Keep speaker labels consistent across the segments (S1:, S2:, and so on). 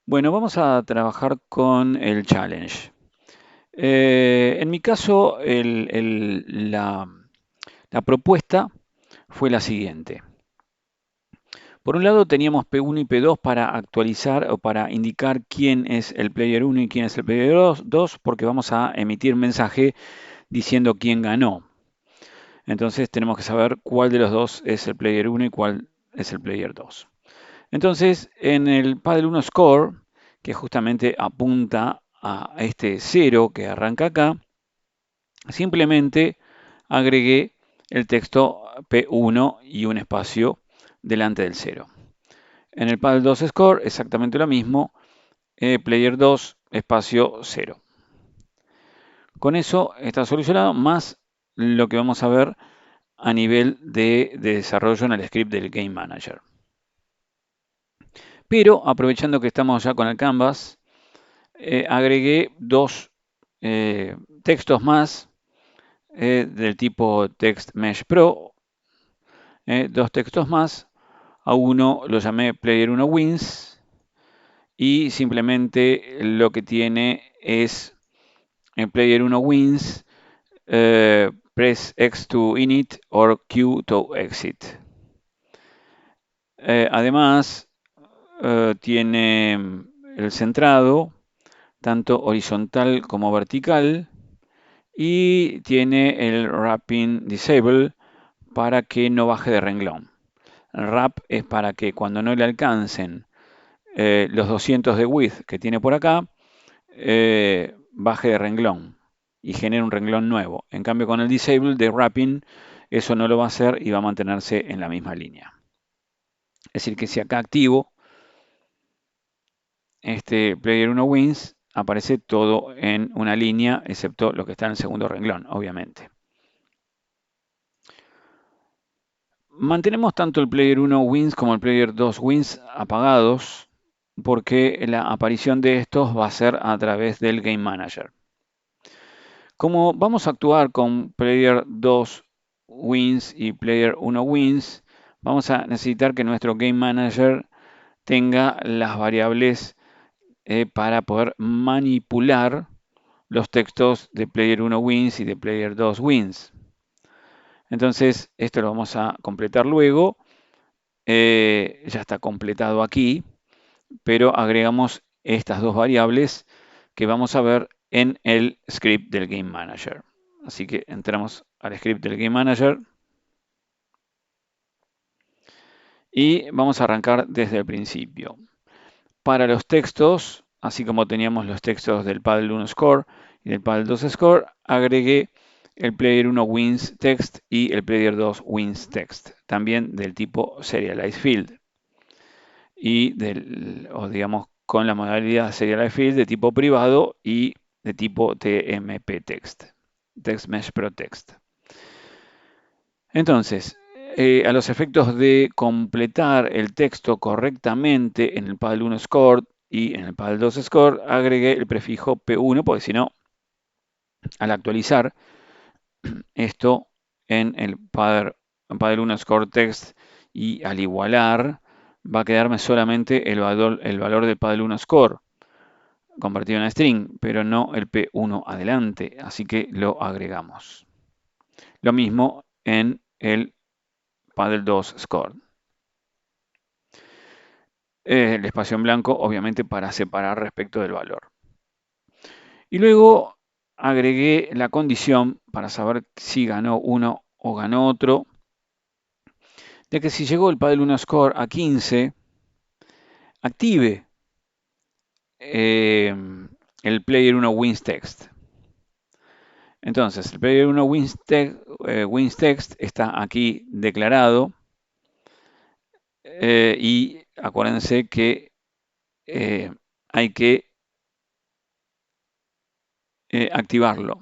S1: Bueno, vamos a trabajar con el challenge. En mi caso, la propuesta fue la siguiente. Por un lado teníamos P1 y P2 para actualizar o para indicar quién es el player 1 y quién es el player 2, porque vamos a emitir mensaje diciendo quién ganó. Entonces tenemos que saber cuál de los dos es el player 1 y cuál es el player 2. Entonces, en el Paddle 1 Score, que justamente apunta a este 0 que arranca acá, simplemente agregué el texto P1 y un espacio delante del 0. En el Paddle 2 Score, exactamente lo mismo, Player 2, espacio 0. Con eso está solucionado, más lo que vamos a ver a nivel de desarrollo en el script del Game Manager. Pero aprovechando que estamos ya con el Canvas, agregué dos textos más del tipo Text Mesh Pro, dos textos más. A uno lo llamé Player 1 Wins y simplemente lo que tiene es en Player 1 Wins, press X to init or Q to exit. Además, tiene el centrado, tanto horizontal como vertical, y tiene el wrapping disable para que no baje de renglón. El wrap es para que cuando no le alcancen los 200 de width que tiene por acá, baje de renglón y genere un renglón nuevo. En cambio, con el disable de wrapping, eso no lo va a hacer y va a mantenerse en la misma línea. Es decir, que si acá activo este player 1 wins, aparece todo en una línea, excepto lo que está en el segundo renglón, obviamente. Mantenemos tanto el player 1 wins como el player 2 wins apagados porque la aparición de estos va a ser a través del Game Manager. Como vamos a actuar con player 2 wins y player 1 wins, vamos a necesitar que nuestro Game Manager tenga las variables para poder manipular los textos de player 1 wins y de player 2 wins. Entonces, esto lo vamos a completar luego. Ya está completado aquí, pero agregamos estas dos variables que vamos a ver en el script del Game Manager. Así que entramos al script del Game Manager y vamos a arrancar desde el principio. Para los textos, así como teníamos los textos del Paddle 1 Score y del Paddle 2 Score, agregué el Player 1 Wins Text y el Player 2 Wins Text, también del tipo Serialized Field. Y o digamos con la modalidad Serialized Field de tipo privado y de tipo TMP Text, Text Mesh Pro Text. Entonces, a los efectos de completar el texto correctamente en el Paddle 1 Score y en el Paddle 2 Score, agregué el prefijo P1, porque si no, al actualizar esto en el Paddle 1 Score Text y al igualar, va a quedarme solamente el valor del Paddle 1 Score convertido en string, pero no el P1 adelante, así que lo agregamos. Lo mismo en el Paddle 2 Score. El espacio en blanco, obviamente, para separar respecto del valor. Y luego agregué la condición para saber si ganó uno o ganó otro, de que si llegó el Paddle 1 Score a 15, active el Player 1 Wins Text. Entonces, el Player 1 Wins Text está aquí declarado y acuérdense que hay que activarlo.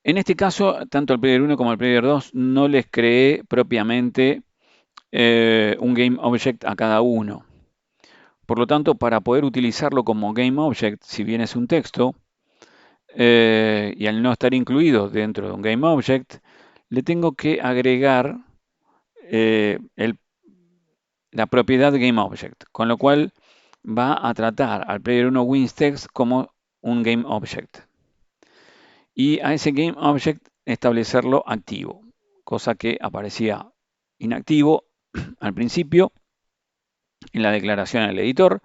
S1: En este caso, tanto al Player 1 como al Player 2 no les creé propiamente un Game Object a cada uno. Por lo tanto, para poder utilizarlo como Game Object, si bien es un texto, y al no estar incluido dentro de un Game Object, le tengo que agregar el la propiedad GameObject, con lo cual va a tratar al player1WinText como un GameObject. Y a ese GameObject establecerlo activo, cosa que aparecía inactivo al principio en la declaración del editor.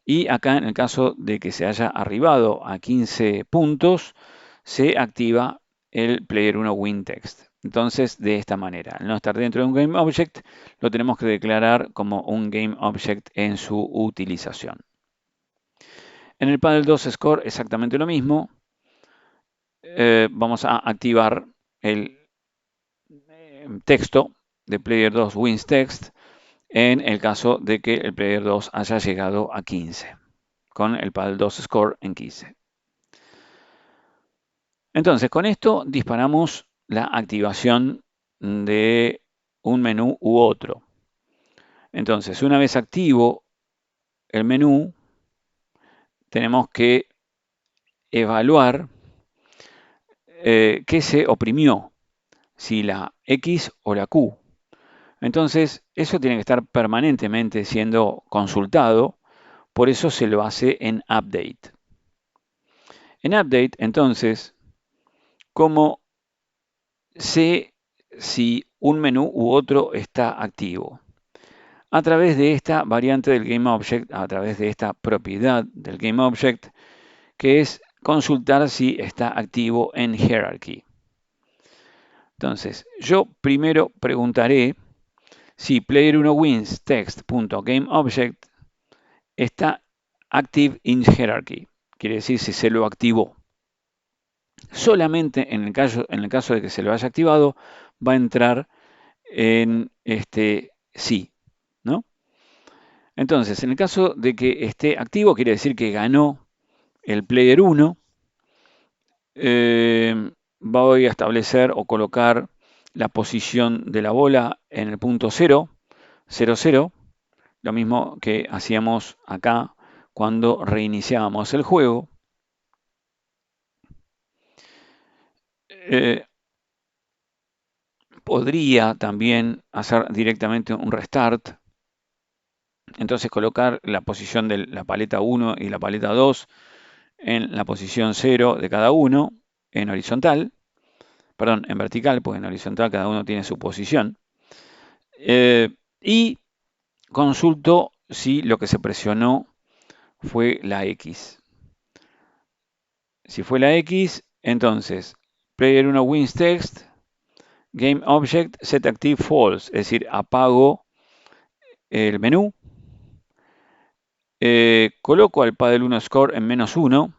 S1: Y acá, en el caso de que se haya arribado a 15 puntos, se activa el player1WinText. Entonces, de esta manera, al no estar dentro de un GameObject, lo tenemos que declarar como un GameObject en su utilización. En el Paddle2Score exactamente lo mismo. Vamos a activar el texto de player2WinText en el caso de que el player2 haya llegado a 15, con el Paddle2Score en 15. Entonces, con esto disparamos la activación de un menú u otro. Entonces, una vez activo el menú, tenemos que evaluar qué se oprimió, si la X o la Q. Entonces, eso tiene que estar permanentemente siendo consultado, por eso se lo hace en Update. En Update, entonces, ¿cómo sé si un menú u otro está activo? A través de esta variante del GameObject, a través de esta propiedad del GameObject, que es consultar si está activo en Hierarchy. Entonces, yo primero preguntaré si player1WinText.GameObject está active in Hierarchy. Quiere decir si se lo activó. Solamente en el caso de que se lo haya activado, va a entrar en este sí, ¿no? Entonces, en el caso de que esté activo, quiere decir que ganó el player 1. Voy a establecer o colocar la posición de la bola en el punto 0, 0, 0. Lo mismo que hacíamos acá cuando reiniciábamos el juego. Podría también hacer directamente un restart. Entonces colocar la posición de la paleta 1 y la paleta 2 en la posición 0 de cada uno en horizontal. Perdón, en vertical, porque en horizontal cada uno tiene su posición. Y consulto si lo que se presionó fue la X. Si fue la X, entonces player1WinText GameObject set active false, es decir, apago el menú, coloco al Paddle1Score en -1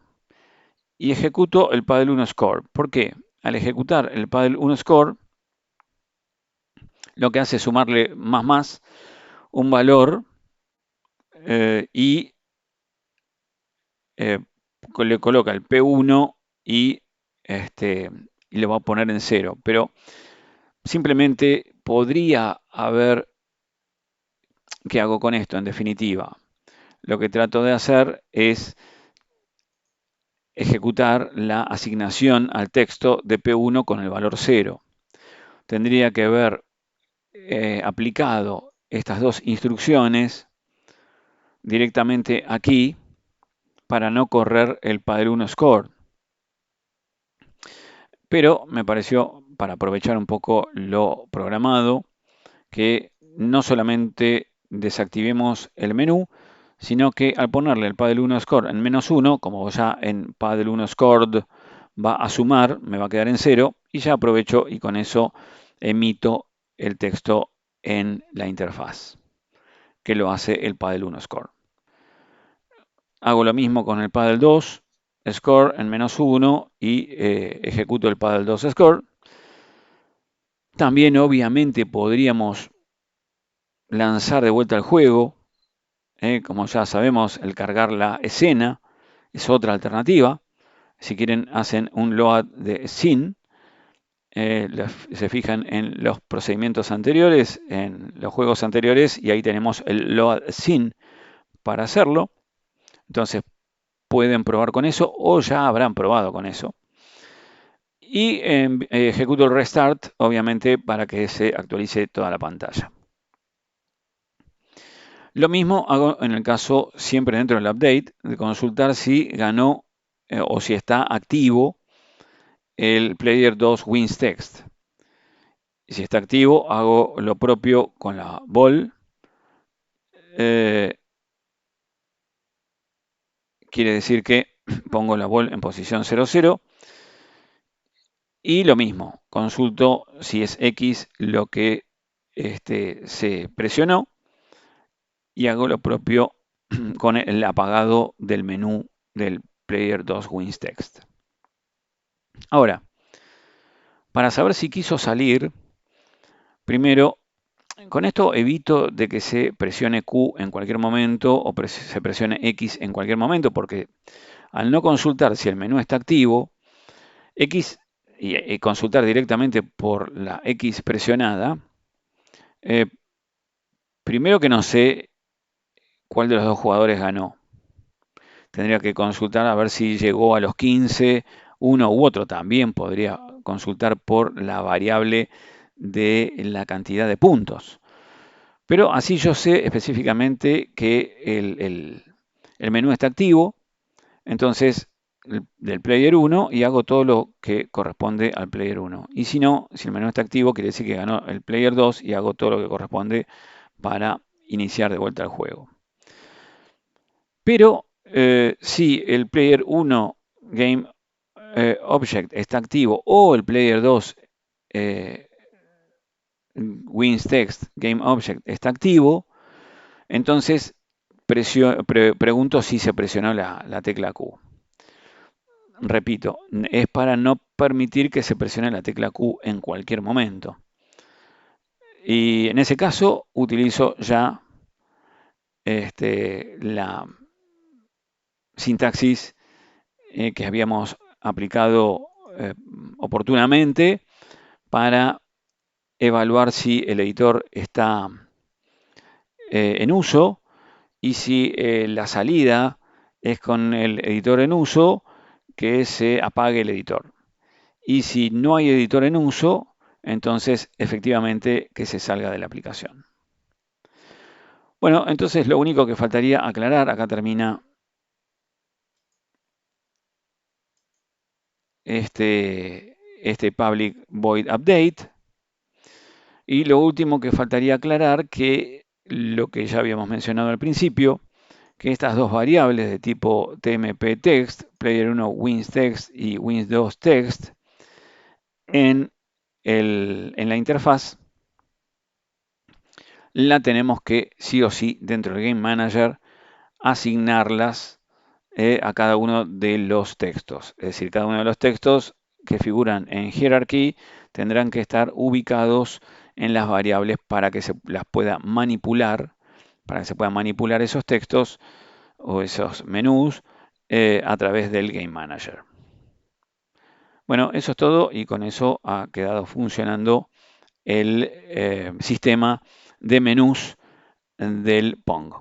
S1: y ejecuto el Paddle1Score. ¿Por qué? Al ejecutar el Paddle1Score, lo que hace es sumarle más un valor y le coloca el P1 y le va a poner en 0. Pero simplemente podría haber... ¿Qué hago con esto en definitiva? Lo que trato de hacer es ejecutar la asignación al texto de P1 con el valor 0. Tendría que haber aplicado estas dos instrucciones directamente aquí para no correr el Paddle1Score. Pero me pareció, para aprovechar un poco lo programado, que no solamente desactivemos el menú, sino que al ponerle el Paddle1Score en -1, como ya en Paddle1Scored va a sumar, me va a quedar en 0, y ya aprovecho y con eso emito el texto en la interfaz, que lo hace el Paddle1Score. Hago lo mismo con el Paddle2 Score en -1 y ejecuto el Paddle2 Score. También obviamente podríamos lanzar de vuelta el juego. Como ya sabemos, el cargar la escena es otra alternativa. Si quieren, hacen un load de scene. Se fijan en los procedimientos anteriores, en los juegos anteriores, y ahí tenemos el load scene para hacerlo. Entonces, pueden probar con eso o ya habrán probado con eso. Y ejecuto el restart, obviamente, para que se actualice toda la pantalla. Lo mismo hago en el caso, siempre dentro del update, de consultar si ganó o si está activo el Player 2 Wins Text. Si está activo, hago lo propio con la ball. Quiere decir que pongo la ball en posición 00. Y lo mismo, consulto si es X lo que se presionó y hago lo propio con el apagado del menú del Player 2 Wins Text. Ahora, para saber si quiso salir, primero, con esto evito de que se presione Q en cualquier momento o se presione X en cualquier momento, porque al no consultar si el menú está activo, X y consultar directamente por la X presionada, primero que no sé cuál de los dos jugadores ganó. Tendría que consultar a ver si llegó a los 15, uno u otro. También podría consultar por la variable de la cantidad de puntos. Pero así yo sé específicamente que el menú está activo, entonces del player 1 y hago todo lo que corresponde al player 1. Y si no, si el menú está activo, quiere decir que ganó el player 2 y hago todo lo que corresponde para iniciar de vuelta el juego. Pero si el player 1 Game Object está activo o el player 2 Wins Text Game Object está activo, entonces pregunto si se presionó la tecla Q. Repito, es para no permitir que se presione la tecla Q en cualquier momento. Y en ese caso utilizo ya la sintaxis que habíamos aplicado oportunamente para evaluar si el editor está en uso y si la salida es con el editor en uso, que se apague el editor. Y si no hay editor en uso, entonces efectivamente que se salga de la aplicación. Bueno, entonces lo único que faltaría aclarar, acá termina este public void update. Y lo último que faltaría aclarar, que lo que ya habíamos mencionado al principio, que estas dos variables de tipo tmp text, player 1 wins text y wins 2 text, en la interfaz la tenemos que sí o sí dentro del Game Manager asignarlas a cada uno de los textos. Es decir, cada uno de los textos que figuran en Hierarchy tendrán que estar ubicados en las variables para que se las pueda manipular, para que se puedan manipular esos textos o esos menús a través del Game Manager. Bueno, eso es todo y con eso ha quedado funcionando el sistema de menús del Pong.